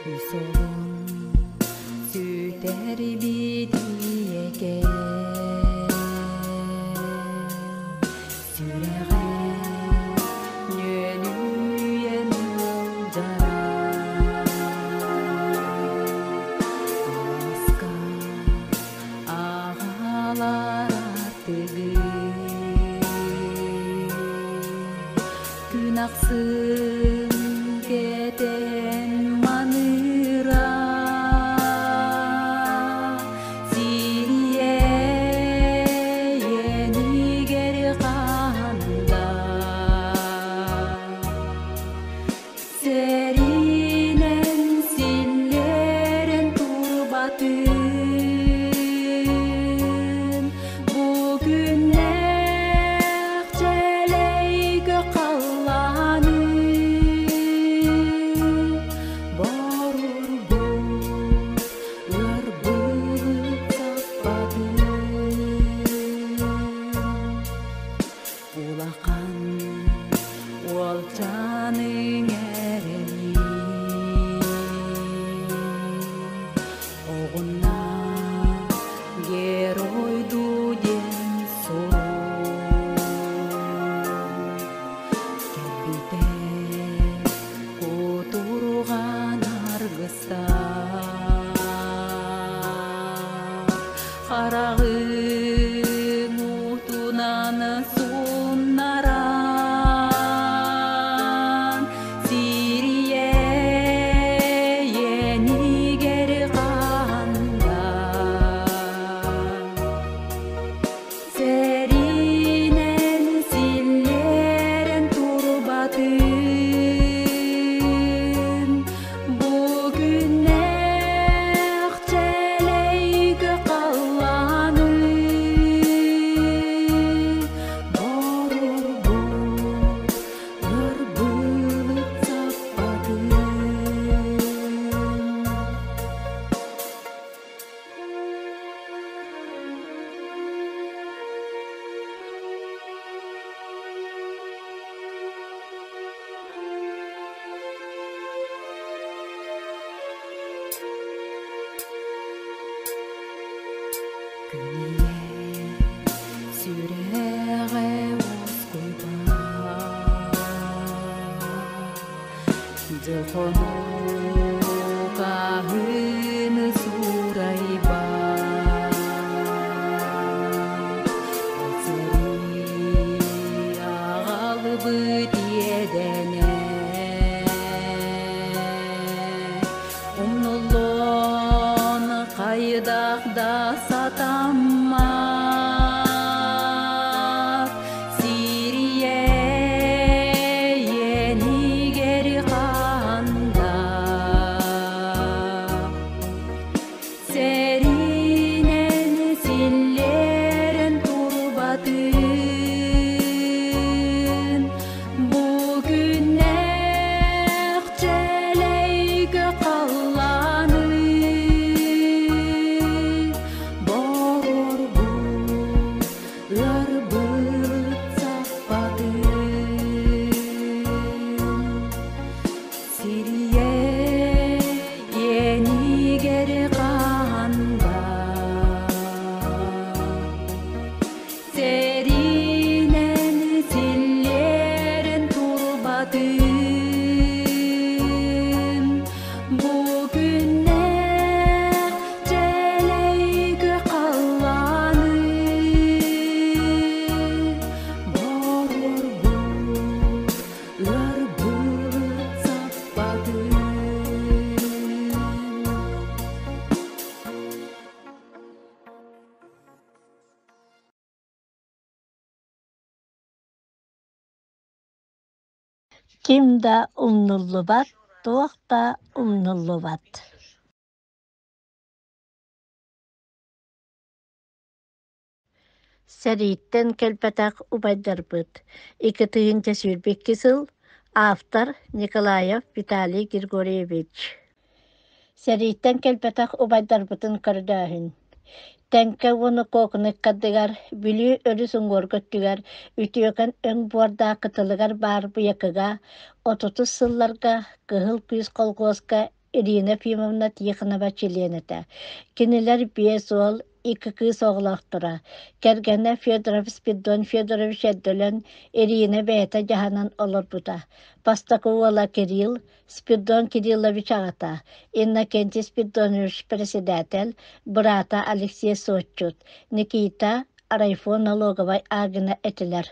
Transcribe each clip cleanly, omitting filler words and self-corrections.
Üsolun süter bidiyege Süreğe nönüyen yıldara Aska ağalar artığı Günaksın geden manıra Siriye yeni geri kanda Serinen sillerin turbatın Bugünler çeleğe kallanı Borur boğulur bulup sappadı Ulakan olcanın ereni Oğuna geroydu den soru Kelbide kuturgan argısta Karağın utunan sunnaran Siriye yeni geri kanda Serinen sillerin turbatın Bugünler çeleğe kallanı Borur boğulur bulup sappadı Güniye süreğe oz koyba Jılkonu kahını surayba Otseri ağalıbı diyedene Umnulun kaydakda satamaz Siriye yeni geri kanda Serinen sillerin turbatın Bugünler çeleğe kallanı Borur boğulur bulup sappadı Siriye yeni geri kanda Serinen sillerin turbatın Bugünler çeleğe kallanı Borur boğulur bulup sappadı Kimda umnullu bat, doğakta umnullu bat. Seritten kelpetak ubaydarbyt. İki tığınca sürbekki sıl. Автор Николаев Виталий Григорьевич. Seritten kelpetak ubaydarbytın körдөһүн. Тәңкә уны кокнык кадыгар, бүлі өлі сұңғыр көттігар, үтіөкен өң буарда қытылығар бар бұйақыға, отутус сылларға, кығыл күйіз қолғосқа, Ирина Ефимовна Тихонова членета. Кинилер 5 ол 2 кыз оғлақтыра. Кергені Федоров Спидон Федорович әдділін Ирина бәйті жағанан олар бұта. Пастакуола Кирилл, Спидон Кириллович ағата. Иннокентий Спидонович председатель, брата Алексей Сотчут, Никита Райфон налоговай агына этилер.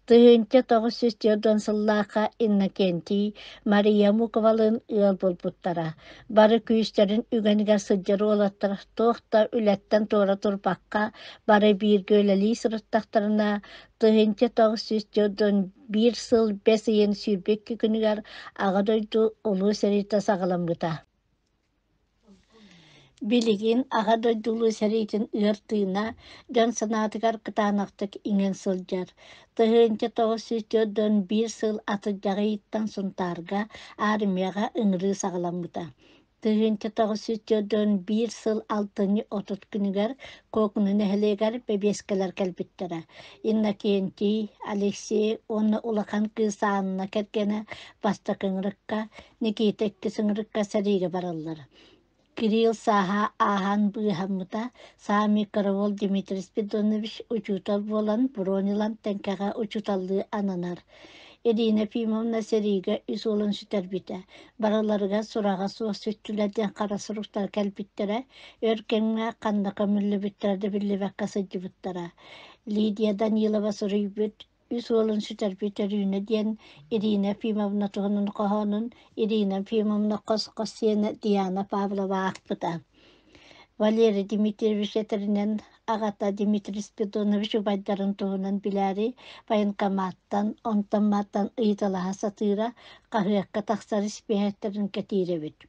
Тыынча тоғыз сүстеуден сыллақа Иннокентий, Мария Муковалын ыал болбуттара. Бары күйістерін үгенге сыджыры олаттар, тоқта үлеттен тора турпаққа, бары бирге өлелі сырыттақтарына, тыынча тоғыз сүстеуден бір сыл бес иен сүйрбек күнігер ағадойду олу сәрита сағаламгыта. Билигин аға дойдулу сәрейтін ұйыртыына жан санатыгар кытанақтық инген сылжар. Тыгынча тоғыз сүстеуден бір сыл атыджағы иттан сұнтарға армияға ыңры сағаламыта. Тыгынча тоғыз сүстеуден бір сыл алтыны отут күнігер кокунын әхілегер бебескелер кәлбіттері. Иннокентий, Алексей, оны улақан кысанына кәргені бастық ыңрыққа, Никита кісіңрыққа сәриге баралар. Кирилл Саха Ахан Быхамута, Сами Каравол Дмитрий Спидонович учутал болан Бронилан тенкага учуталды ананар. Ирина Ефимовна Серига үсолын сүтәрбите. Бараларга сурага суа сүттүләрден карасыруктар кәлбиттере, өркеңне кандака мүллі биттерді білі бәкка сыджыбыттара. Лидия Данилова сурыйбыт, үсолын сүтәрбитеріне ден Ирина Ефимовна туғынын қоғанын, Ирина Ефимовна қос-қосена Диана Павлова ақпыта. Валерий Дмитриевич етерінен ағата Дмитрий Спидонович убайдарын туғынан біләри военкоматтан, онтаматтан ыйталаға сатыра қағыяққа тақсары спехеттерін кәтейребет.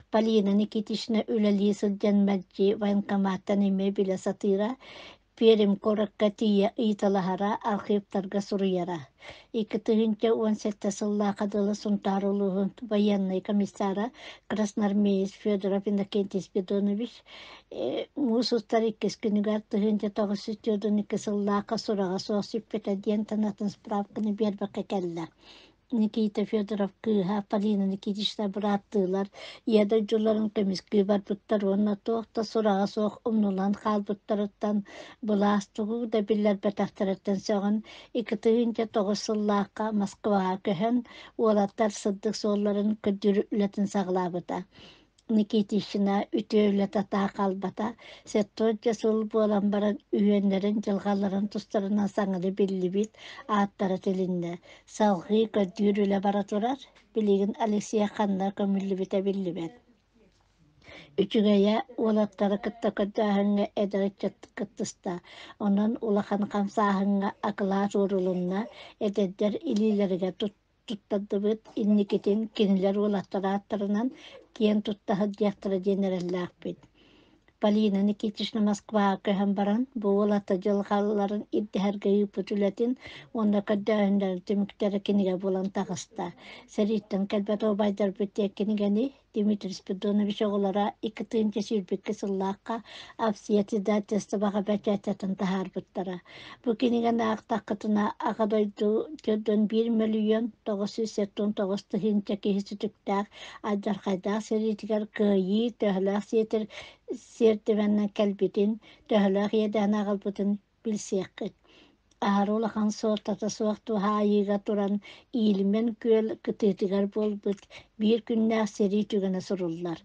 Полина Никитична үләлі сылжан мәджи военкоматтан еме біле сатыра Перим коракка тия ыйталахара архивтарга суруяра. Икки тыгынча 17 сылла кадылы сунтарулугун военный комиссара Красноармеец Федоров Иннокентий Спидонович мусустар иккис күнүгар тыгынча тоғыз сүтөдөн 2 сыллака сурага соосиппета диен танатын справканы бербекке келди. Никита Федоров кыха, Полина Никитична браттылар, яда жоларын көміскүй бар бұттар, онна тоқта сұрағы соқ ұмнулан қал бұттарыттан бұластығы да білер бәтақтарыттан соғын, 2-9 сыллаққа Москваға көхін, олаттар сыддық соларын көддірі үлетін сағылабыта. Никитична ütөйлө тата қалбата, сеттоджа сул болан баран үйенлерін жылғаларын тұстарына саңыры биллибит аттары тілінде. Салғы көддүрілі бара тұрар, білеген Алексей қанна көмілібіте биллибет. Үчүгәйә олаттары кытта көддәһәңгә эдәрәчәт кыттыста. Онан улахан камсаһыңга акыла жорулунна эдәддер илиләргә туттадыбыт инникетин кинилер олаттары аттарынан киен туттаһы дияқтары денерелләкпит. Полина Никитична Москва көһән баран, буолата жылғаларын иддәһәргә үпүтүләтин, онда көддәһәндәр тимиктәре кинигә булан тагыста. Сәриттән кәлбәт обайдар битә кинигәни Дмитрий Спидонович оғылара 2-нче сүйрбекке сыллаққа авсиятида тестабаға бәчәтәтін тахар бұттара. Бұ кинигән ақтақытына ағадойду жөдөн 1.979 тыһынча киһи түктәк аджархайдақ серитигер кыйы төһләк сетер сертивәннән кәлбитин төһләк едән ағалбытын билсеққит. Арулахан сортата суақту хайыға туран илмен көл кытытыгар болбыт bir күннәк сери түгәне соруллар.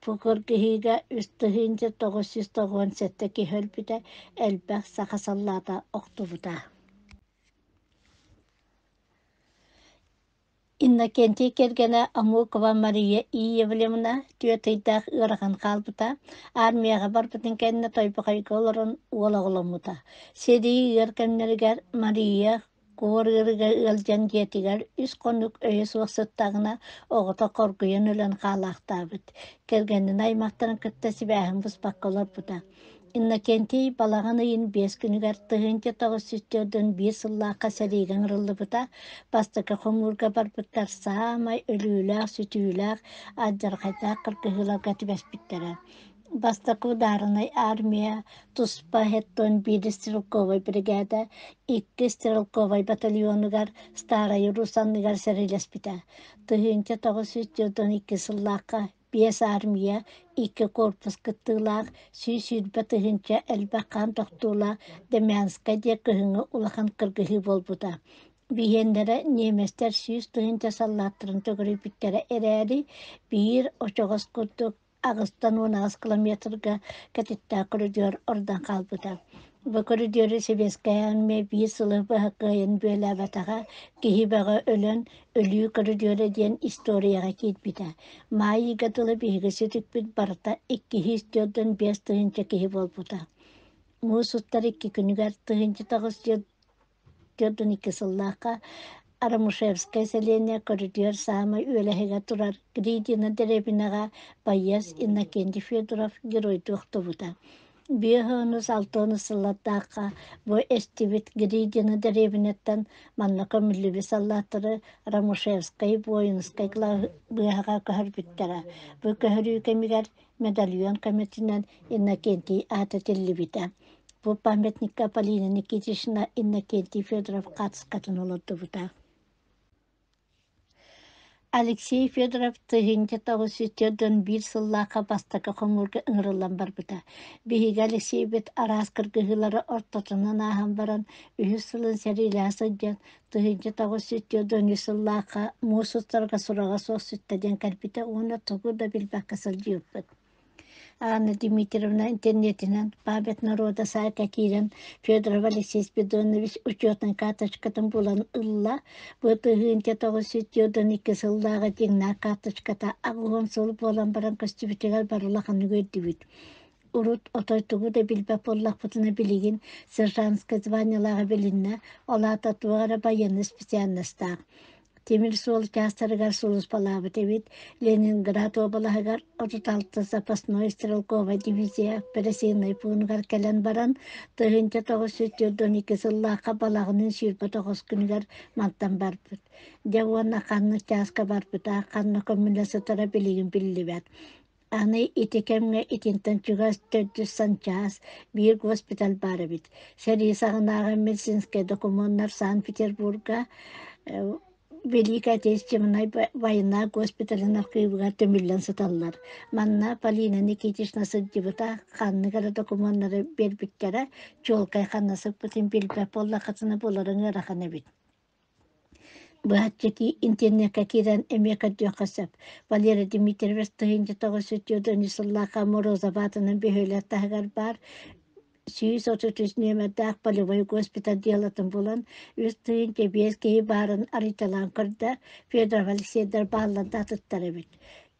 Пукыр киһига 3.997 киһөлбүтә әлбәк сахасаллата оқтубута. Иннокентий кергене Амукова Мария Иевлемна түйетейдақ ыраған қалбыта, армияға барбытын кәнне тойпықайғы оларын уолагыламыта. Седей еркеннергер Мария Корырыга ылжан жетигер үс конук өйес уақсыттағына оғыта қоргуен өлен қалақтабыт. Кергенін аймақтарын кітті сібәхін бұспаққылар бұта. Иннокентий балаған үйін 5 күнігер тыгынча 900-ден 1 сыллаққа сәрейген ұрылды бұта, бастықы қомырға бар бұттар самай, өліләк, сүтіләк, аджар қайта қырқығылар кәтібәс біттері. Бастаку дарынай армия, туспа хеттон бири стрелковой бригада, икки стрелковой батальонугар старай русанныгар сәрелеспіті. Тыгынча тоғыз үстілден икки сыллаққа, 5 армия, 2 корпус кыттылақ, сүй-сүйрбі тыгынча әлбаққан тоқтула, Демянска де кыһыңы улахан кыргыһы болбута. Биһендері неместер сүйіс тыгынча саллаттырын төгөрүпүттері эрääри, биир очоғос курдук Ағыстан 10 километрга катитта коридор ордан қалбыта. Бу коридоры Себескаян ме бир сылы бахакайын бөләбатаға кихи бага өлөн өлүү коридоры ден историяға кетбита. Майы гатылы биһиге сүтүкпүт барта 204 5 тыгынча кихи болбута. Муусуттар 2 күнүгар тыгынча 9 жодон 2 сыллааққа Арамушевская селение коридор самый үләһегә турар. Гридина деревинаға Баяс Иннокентий Федоров герой тухтубута. Биохонус алтонус сыллаттааққа бу эстивит Гридина деревинеттен маннака мүллүбі саллаттыры Арамушевская Воинская быһаға көһөрбүттәре. Бу көһөрүү кемигер медальон комитинен Иннокентий аты теллибите. Бу памятникка Полина Никитична Иннокентий Федоров катын олордубута. Алексей Федоров тыгынча 904 бир сыллааққа бастакы хомурга ыңырылан барбыта. Биһиге Алексей бет арас кыргыһылары ортотунан ахан баран үһүс сылын сәриләсі ден тыгынча 904 сыллааққа муусуттарга сурага соқсүттәден кәрбіте оны тұғы да билбәкка сылжыйыппыт. Анна Дмитриевна интернетинен память народа сайка кирен Федоров Алексей Спидонович учетный карточкатын булан ылла. Бытыгынча 902 сыллаға теңна карточката агуон сол болан баран костюбитегер барулахан көрдүбүт. Урут отойтугу да билбеп боллақ путына билигин сержантское званиялағы билинне ола татуара военный специальността. Темир сол частарыгар солус палабы тебит, Ленинград обалағығар 36 запасной стрелковая дивизия пересейный пуынгар кәлен баран, тыгынча 912 сыллаққа балағының сүйірпі 9 күнігер мантан барбыт. Девуанна қанны часка барбыта, қанны коммунасы тара билигин биллибет. Аны итекемге итинтен чугас 400 санчас бир госпиталь барабит. Сери сағынағы медицинская документтар Санкт-Петербурга Великая Отечественная война госпиталин архивыга төмүллен сыталлар. Манна Полина Никитична сыддибыта ханныгара документтары бербиккере чолкай ханнасы путин билбеп болла катына боларын ырахана бит. Бахатчаки интернетке кирен эмека дёкасып. Валерия Дмитриевна тыгынча 904 сыллака Морозоватынын бөхөлөттагар бар. Сүйіс отутус немедақ полевой госпиталь делатын болан, үстігін кебескейі барын ариталан көрді, Федоров Алексейдер бағыланда тұттары бит.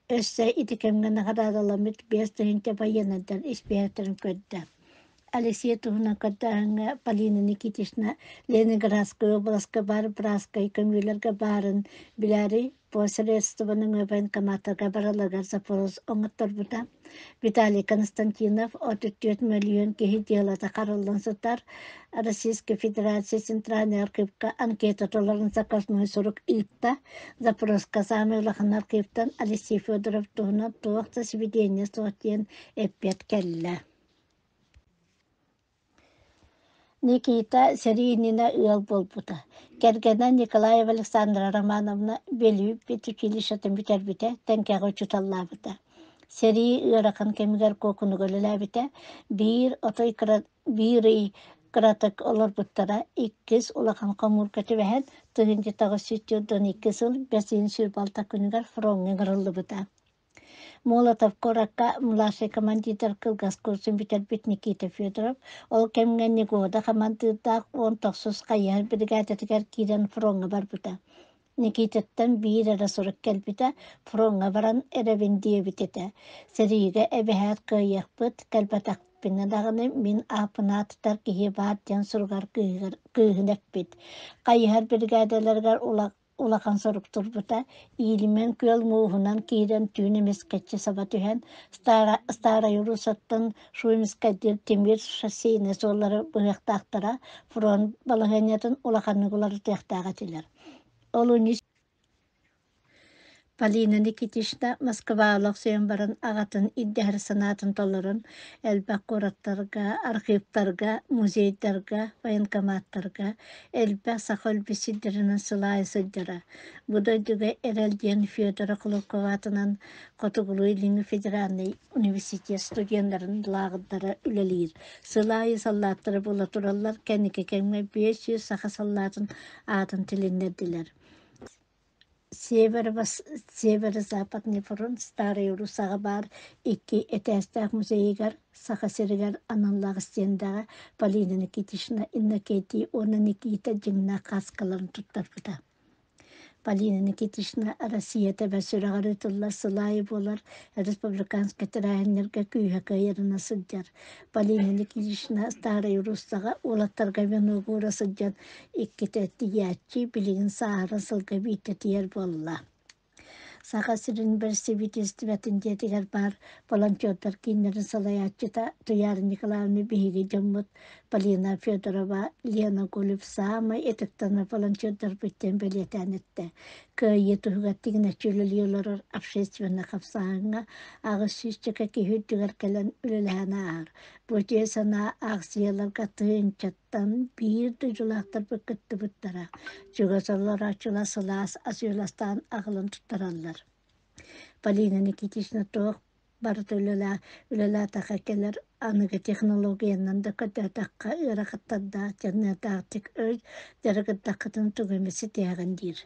Өсі итікемген ғарадаламыт бестігін военныдан инспекторын көрді. Алексей Тухна көрді Полина Никитична Ленинградская областка бар, Браская көмүлерге барын біләри, посредствоның военкоматтарға бараларга Запорож оңыттар бұта. Виталий Константинов 34 миллион кеһи делата қарылынсытар Российской Федерации Центральный архивка анкета толарын заказной сорок итта Запорожска самый улахан архивтан Алексей Федоров Тухна туақта сведения соотен эппет келле. Никита Серинина ыал болбута. Кергена Николаева Александра Романовна Белюб петучилищатын битербите тенкеға чуталлабыта. Сери ыракан кемигер кокунуголелебите бир отой бири кратык олар буттара 2 улахан комуркаты бәһән тыгынчы 912 сыл 5 сürbalta күнүгер фронга гырылды бута. Молотов коракка младший командир кылгас курсын битербит Никита Федоров ол кемген негода командирдак 19 кайяр бригадатыгер кирен фронга бар бута. Никитаттан бир арасырык кәлбіті фронға баран әрәвен диебітеті. Сәріге әбәхәт қайықпыт кәлбатақ пенадағыны мен апынатытар кеге бар ден сұрғар күйгінәкпет. Қайығар бригадаларғар улақан сұрық тұрбыта, иілімен көл мұғынан кейден түйінемес кәтчі саба түхен, стара юрусаттан шуымескәдер темір шассейіне солары бұғықтақтыра фронт балығанетін улақанығылары тәқтаға телер. Полина Никитична Москвалык сүйен барын ағатын иддәһәр санатын толырын әлбәк кураттарга, архивтарга, музейдерга, военкоматтарга, әлбәк сақыл бисиддерінің сылай сыддыра. Бұдай дүге әрелден Федора Кулуковатынан Котугулуй Линги Федеральный университет студентларын лағыддары үлелейір. Сылай саллаттары бола туралар кәнеке кәңме 500 сақа саллатын атын тіліндерділер. Северо-западный фронт Старый Русаға бар 2 этәстәк музейгар сақа серігер аналлағы стендағы Полина Никитична Иннокентий оны Никита жыңна қасқаларын тұттар бұта. Полина Никитична Россията бәсірағары тұллар сылайы болар республиканский тәрәхінлерге күйі кайырына сыддар. Полина Никитична Старый Русаға олаттарға венуғыра сыддар 2 тәтті ятчи білігін сағары сылға бейті тиер болла. Саға сирин бір себетестібәтінде дегер бар волонтердар кейнерін салаятчыта Туяр Николаевны бейге жаммыт Полина Федорова, Лена Голуб самай етіктаны волонтердар бүттен бәлетән етті. Көйе тұғаттығын әчілілі оларыр общественный қапсаңға ағыз сүйістікі кейхүйдігер кәлін үліләна ағыр. Бұте сана ағсияларға түйін чаттан бірді жылақтар бүкітті бұттара. Жүгасалар ачыла сылас асыйластан ағылын тұттаралар. Полина Никитична тоқ барды үлілі тақа келер анығы технологиянан да көті таққа ұрақыттарда және дағтық өз дәрігіттақытын түгімесі тегін дейір.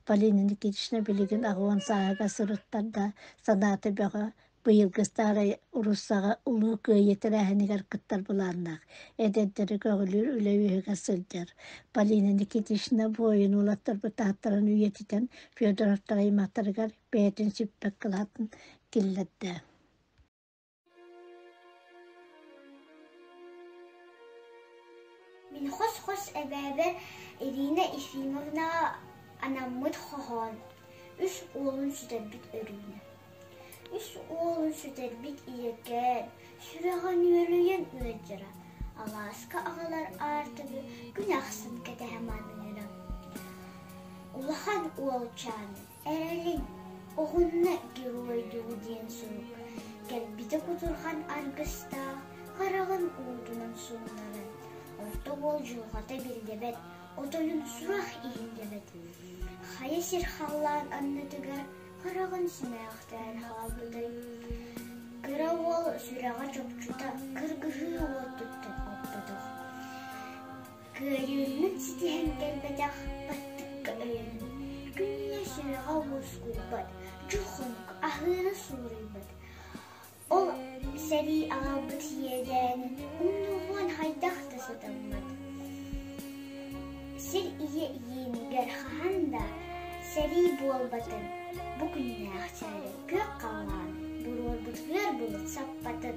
Полина Никитична білеген ағуан сағаға сұрыттарда санаты бәға Быйылгы Старый Русаға улы көйетер әхінігер кыттар бұларнақ. Әдеттері көғілер үләуіға сылдар. Полина Никитична бойын улаттар бұтаттарын үйетітен Федоровтар аймақтарығар бәйтін сүппәк қылатын келләдді. Min хос әбәбі Ирина Ефимовна анаммыт хохон. Үш олын сүтер бит өріне. Үш олын сүтер бит иекен. Сүрәған өріген өджіра. Аласка ағалар артығы күн ақсын кәті әманыңыра. Улахан уолчаны. Әрәлін оғынны геройдығы ден сұруқ. Кәлбіті құтырған арғыста қарағын ұлдының сұңларын. Орта бол жылғата білдебет, отойын сұрақ иіндебет. Қайы сер қаллан аннытығар, қарағын сүмәқтәр қалбыдай. Кыра ол сүраға чопчута, кыргыры оттыттын оппадық. Күйірінің сетеген келбетақ баттыққа өйінің. Күніне сүраға өскүлбат, жүхін ахыны сұрыйбат. Ол сәри ағалбыт едәнін, ұнығын хайдақты сатаммад. Сер ие иенігер қағанда, сәри болбатын. Бүгінне ақчары көк қалған, бұл орбытығыр бұлыт саппатын.